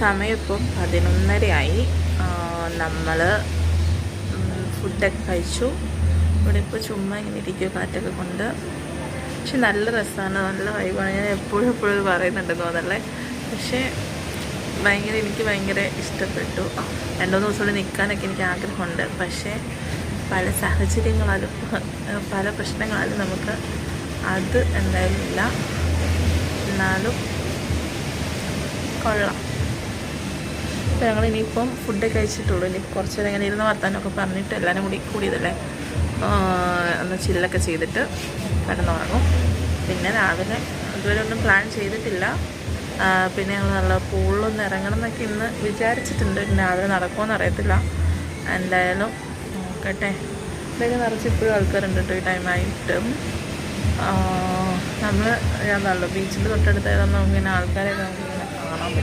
സമയം ഇപ്പം 11:30 നമ്മൾ ഫുഡൊക്കെ കഴിച്ചു. ഇവിടെ ഇപ്പോൾ ചുമ്മാ ഇങ്ങനെ ഇരിക്കുക കാറ്റൊക്കെ കൊണ്ട്. പക്ഷെ നല്ല രസമാണ്, നല്ല വൈബാണ്. ഞാൻ എപ്പോഴും പറയുന്നുണ്ടെന്ന് തോന്നല്ലേ. പക്ഷേ എനിക്ക് ഭയങ്കര ഇഷ്ടപ്പെട്ടു. 2-3 ദിവസം കൂടി നിൽക്കാനൊക്കെ എനിക്ക് ആഗ്രഹമുണ്ട്. പക്ഷേ പല സാഹചര്യങ്ങളാലും പല പ്രശ്നങ്ങളാലും നമുക്ക് അത് എന്തായാലും ഇല്ല. എന്നാലും കൊള്ളാം. അപ്പോൾ ഞങ്ങൾ ഇനിയിപ്പം ഫുഡ് കഴിച്ചിട്ടുള്ളൂ. ഇനി കുറച്ച് നേരം ഇങ്ങനെ ഇരുന്ന് വർത്താനമൊക്കെ പറഞ്ഞിട്ട് എല്ലാവരും കൂടിയതല്ലേ ഒന്ന് ചില്ലൊക്കെ ചെയ്തിട്ട് കിടന്നുറങ്ങും. പിന്നെ രാവിലെ ഇതുവരെ ഒന്നും പ്ലാൻ ചെയ്തിട്ടില്ല. പിന്നെ ഞങ്ങൾ നല്ല പൂളിലൊന്ന് ഇറങ്ങണം എന്നൊക്കെ ഇന്ന് വിചാരിച്ചിട്ടുണ്ട്. പിന്നെ രാവിലെ നടക്കുമെന്ന് അറിയത്തില്ല. എന്തായാലും നോക്കട്ടെ. ഇതൊക്കെ നിറച്ച് ഇപ്പോഴും ആൾക്കാരുണ്ട് കേട്ടോ ഈ ടൈമായിട്ടും. ഞാൻ നല്ല ബീച്ചിൻ്റെ തൊട്ടടുത്തായതൊന്നും ഇങ്ങനെ ആൾക്കാരെയൊക്കെ നമുക്ക് ഇങ്ങനെ കാണാൻ പറ്റും.